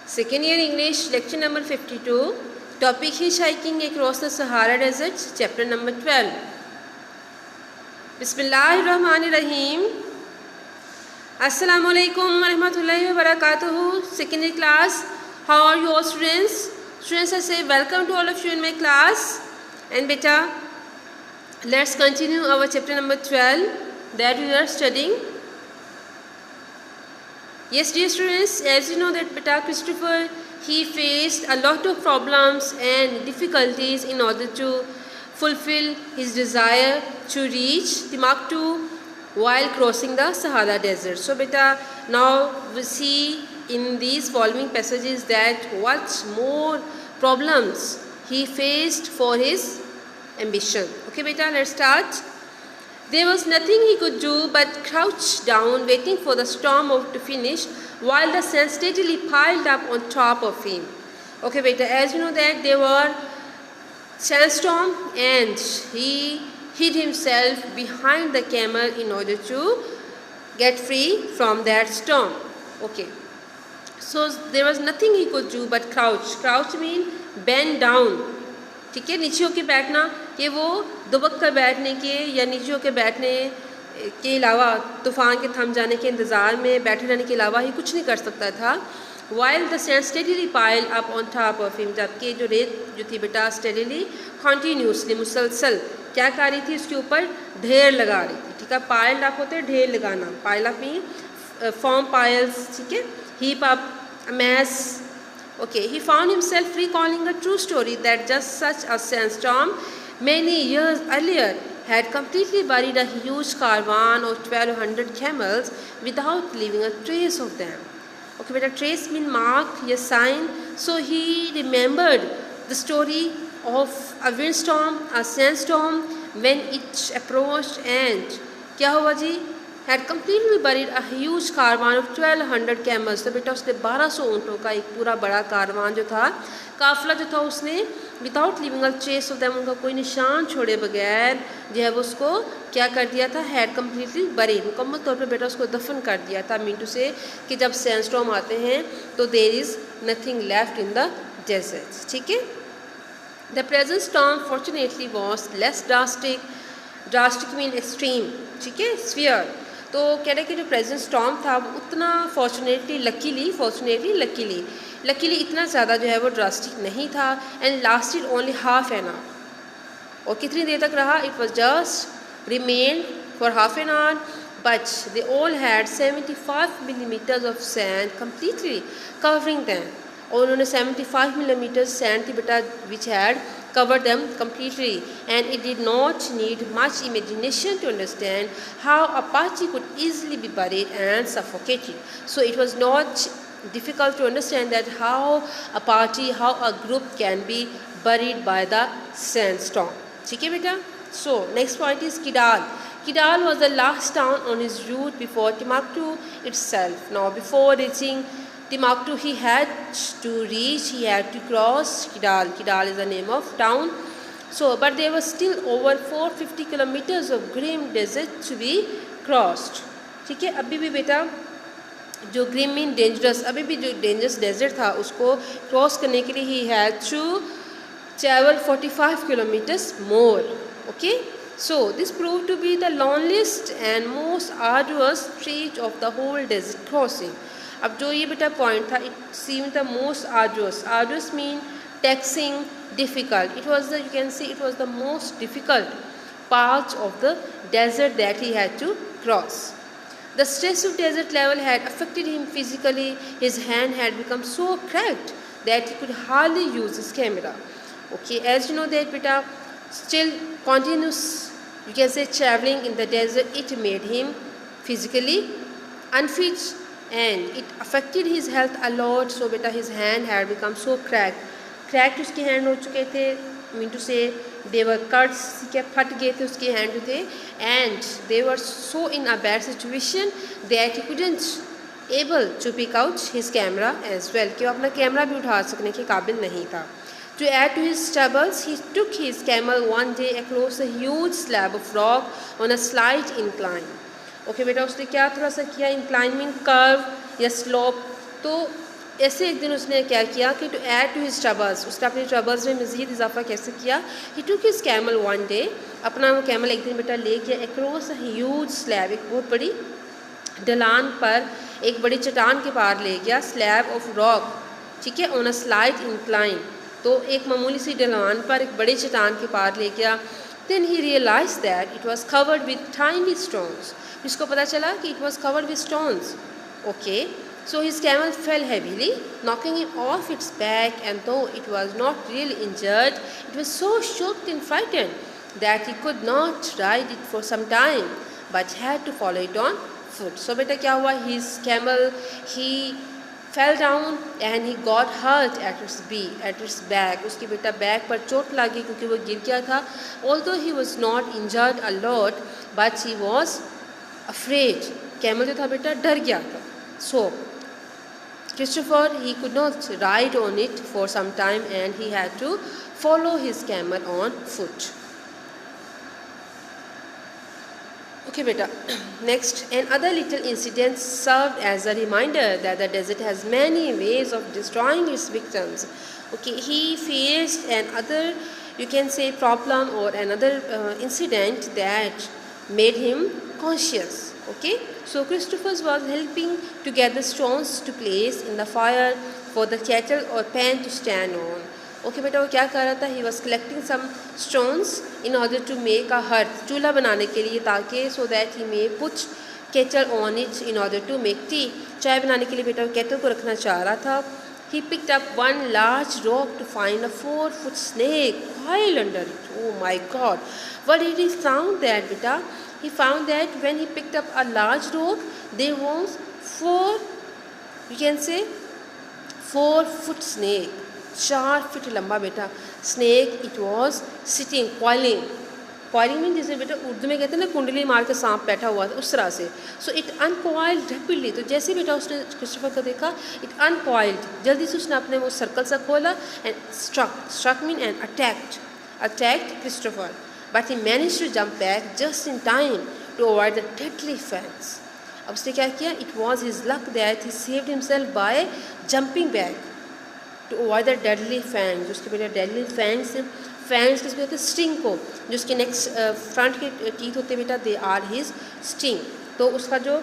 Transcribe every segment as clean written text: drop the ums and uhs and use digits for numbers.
Second year English, lecture number 52. Topic Hitchhiking across the Sahara Desert, chapter number 12. Bismillahirrahmanirrahim. Assalamu alaikum wa rahmatullahi wa barakatuhu. Second year class, how are you all students? Students, I say welcome to all of you in my class. And beta, let's continue our chapter number 12 that we are studying. Yes, dear students, as you know that beta Christopher, he faced a lot of problems and difficulties in order to fulfill his desire to reach Timbuktu while crossing the Sahara Desert. So beta, now we see in these following passages that what more problems he faced for his ambition. Okay beta, let's start. There was nothing he could do but crouch down, waiting for the storm to finish, while the sand steadily piled up on top of him. Okay, beta, as you know that there were sandstorm, and he hid himself behind the camel in order to get free from that storm. Okay, so there was nothing he could do but crouch. Crouch means bend down. ठीक है, नीचे होके बैठना, कि वो दुबक कर बैठने के या नीचे होके बैठने के अलावा तूफ़ान के थम जाने के इंतज़ार में बैठे रहने के अलावा ही कुछ नहीं कर सकता था. While the sand steadily piled up on top of him, जबकि जो रेत जो थी बेटा steadily continuously मुसलसल क्या कर रही थी, उसके ऊपर ढेर लगा रही थी. ठीक है, piled up होते हैं ढेर लगाना, pile up mean form piles. ठीक है, heap up, amass. Okay, he found himself recalling a true story that just such a sandstorm many years earlier had completely buried a huge caravan of 1,200 camels without leaving a trace of them. Okay, but a trace means mark, a sign. So he remembered the story of a windstorm, a sandstorm, when it approached, and क्या हुआ जी, had completely buried a huge caravan of 1,200 camels. तो बेटा उसने 1200 ऊँटों का एक पूरा बड़ा कारवान जो था, काफिला जो था, उसने without living a trace of them, उनका कोई निशान छोड़े बगैर जो है वो उसको क्या कर दिया था, हैड कम्प्लीटली बरीड, मुकम्मल तौर पे बेटा उसको दफन कर दिया था. मीन टू से कि जब सैंडस्टॉर्म आते हैं तो there is nothing left in the desert. ठीक है, the present storm fortunately was less drastic. Drastic mean extreme. ठीक है, स्फीयर. तो कह रहे कि जो प्रेजेंट स्टॉर्म था वो उतना फॉर्चुनेटली लकीली इतना ज़्यादा जो है वो ड्रास्टिक नहीं था. And lasted only half an hour. और कितनी देर तक रहा, it was just remain for half an hour, but they all had 75 millimeters of sand completely covering them. और उन्होंने 75 millimeters सैंड थी बेटा which had covered them completely, and it did not need much imagination to understand how Apache could easily be buried and suffocated. So it was not difficult to understand that how a group can be buried by the sandstorm. ठीक है बेटा. So next point is Kidal. Kidal was the last town on his route before Timbuktu itself. Now before reaching Timbuktu he had to cross Kidal. Kidal is the name of town. So but there was still over 450 kilometers of grim desert to be crossed. ठीक है, अभी भी बेटा जो grim mean dangerous, अभी भी जो dangerous desert था उसको क्रॉस करने के लिए he had to travel 45 kilometers more. Okay, so this proved to be the longest and most arduous stretch of the whole desert crossing. अब जो ये बेटा पॉइंट था, it seem the most arduous mean taxing, difficult. It was the, you can see, it was the most difficult part of the desert that he had to cross. The stress of desert level had affected him physically. His hand had become so cracked that he could hardly use his camera. Okay, as you know that बेटा still continues, you can say travelling in the desert, it made him physically unfit and it affected his health a lot. So beta his hand had become so cracked उसके hand हो चुके थे, mean to से दे वर cuts, क्या फट गए थे उसके हैंड जो थे, and they were so in a bad situation that he couldn't able to pick out his camera as well, कि वो अपना कैमरा भी उठा सकने के काबिल नहीं था. To add to his troubles, he took his camel one day across a huge slab of rock on a slight incline. Okay बेटा, उसने क्या थोड़ा सा किया, इंक्लाइन मीन कर्व या स्लोप. तो ऐसे एक दिन उसने क्या किया कि to add to his troubles, उसने अपने ट्रबल्स में मज़ीद इजाफा कैसे किया, he took his camel one day, अपना वो कैमल एक दिन बेटा ले गया अक्रॉस अ ह्यूज स्लैब, एक बहुत बड़ी ढलान पर, एक बड़ी चट्टान के पार ले गया, स्लैब ऑफ रॉक, ठीक है, ऑन अ स्लाइट इंक्लाइन, तो एक मामूली सी ढलान पर एक बड़ी चट्टान के पार ले गया। Then he realize that it was covered with tiny stones, इसको पता चला कि it was covered with stones. Okay, so his camel fell heavily, knocking him off its back, and though it was not really injured, it was so shocked and frightened that he could not ride it for some time, but had to follow it on foot. So beta kya hua, his camel, he fell down and he got hurt at its back. उसकी बेटा back पर चोट लगी क्योंकि वो गिर गया था. Although he was not injured a lot, but he was afraid. Camel जो था बेटा डर गया था. So Christopher, he could not ride on it for some time and he had to follow his camel on foot. Okay beta, next, another little incident served as a reminder that the desert has many ways of destroying its victims. Okay, he faced another, you can say, problem or another incident that made him conscious. Okay, so Christopher was helping to gather stones to place in the fire for the kettle or pan to stand on. Okay बेटा, वो क्या कर रहा था, he was collecting some stones in order to make a hut, चूल्हा बनाने के लिए, ताकि so that he may put kettle on it in order to make tea. चाय बनाने के लिए बेटा वो kettle को रखना चाह रहा था. He picked up one large rock to find a 4-foot snake coiled under it. Oh my God! What did he found that beta? He found that when he picked up a large rock, there was 4-foot snake, 4 feet लंबा बेटा snake. It was sitting, coiling. Coiling means जैसे बेटा उर्दू में कहते हैं ना कुंडली मार के सांप बैठा हुआ था, उस तरह से. So it uncoiled rapidly. तो जैसे बेटा उसने क्रिस्टोफर को देखा, it uncoiled, जल्दी से उसने अपने वो सर्कल सा खोला and struck mean and attacked Christopher. But he managed to jump back just in time to avoid the deadly fangs. अब उसने क्या किया? It was his luck that he saved himself by jumping back to avoid the deadly fangs. उसके बेटा deadly fangs किसको कहते हैं? Sting को. जो उसके नेक्स्ट फ्रंट के टीथ होते बेटा, दे आर हिज स्टिंग. तो उसका जो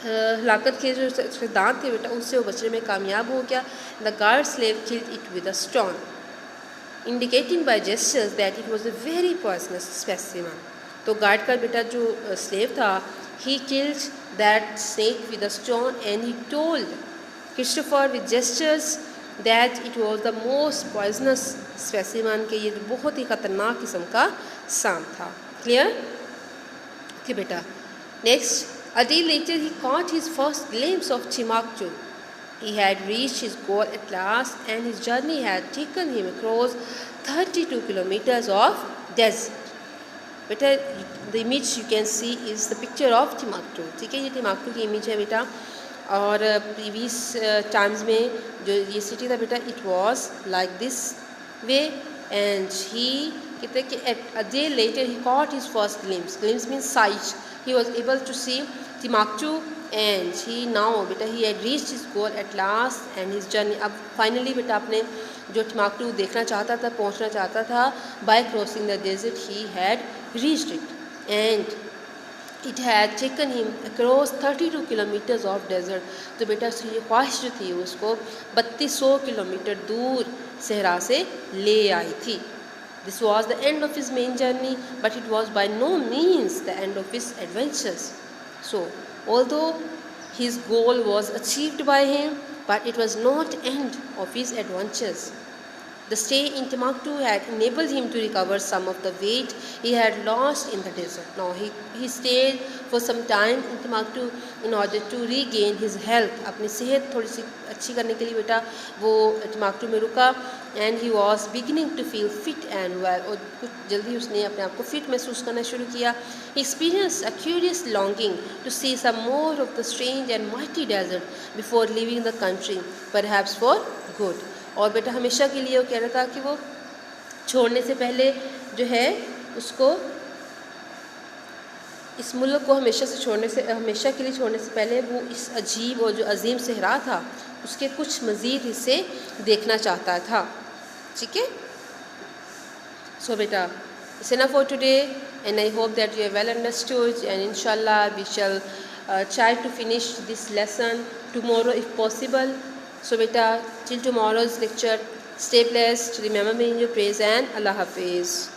हलाकत के जो उसके दांत थे बेटा, उससे वो बचने में कामयाब हो गया. The guard slave killed it with a stone, indicating by gestures that it was a very poisonous specimen. तो गार्ड का बेटा जो स्लेव था, he killed that snake with a stone and he told Christopher with gestures that it was the most poisonous specimen, कि ये बहुत ही ख़तरनाक किस्म का सांप था. Clear? Okay बेटा. Next, a day later he caught his first glimpse of Timbuktu. He had reached his goal at last and his journey had taken him across 32 kilometers of desert. बेटा the image you can see is the picture of Timbuktu. ठीक है, ये Timbuktu की image है बेटा. और previous times में जो ये city था बेटा, it was like this way and he कहते हैं कि a day later he caught his first glimpse. Glimpse means sight. He was able to see Timbuktu and he now बेटा he had reached his goal at last and his journey. अब finally बेटा आपने जो Timbuktu देखना चाहता था, पहुंचना चाहता था, by crossing the desert he had reached it and it had taken him across 32 kilometers of desert. तो बेटा उसकी ये ख्वाहिश जो थी उसको 3200 किलोमीटर दूर सहरा से ले आई थी. This was the end of his main journey, but it was by no means the end of his adventures. So, although his goal was achieved by him, but it was not end of his adventures. The stay in Timbuktu had enabled him to recover some of the weight he had lost in the desert. Now he stayed for some time in Timbuktu in order to regain his health. अपनी सेहत थोड़ी सी अच्छी करने के लिए बेटा वो Timbuktu में रुका and he was beginning to feel fit and well. और कुछ जल्दी उसने अपने आप को fit महसूस करना शुरू किया. He experienced a curious longing to see some more of the strange and mighty desert before leaving the country, perhaps for good. और बेटा हमेशा के लिए वो कह रहा था कि वो छोड़ने से पहले जो है उसको इस मुल्क को हमेशा के लिए छोड़ने से पहले वो इस अजीब और जो अजीम सहरा था उसके कुछ मज़ीद हिस्से देखना चाहता था। ठीक है, सो बेटा it's enough for today, and I hope that you have well understood, and inshallah we shall try to finish this lesson tomorrow if possible. So beta, till tomorrow's lecture, stay blessed, remember me in your prayers, and Allah Hafiz.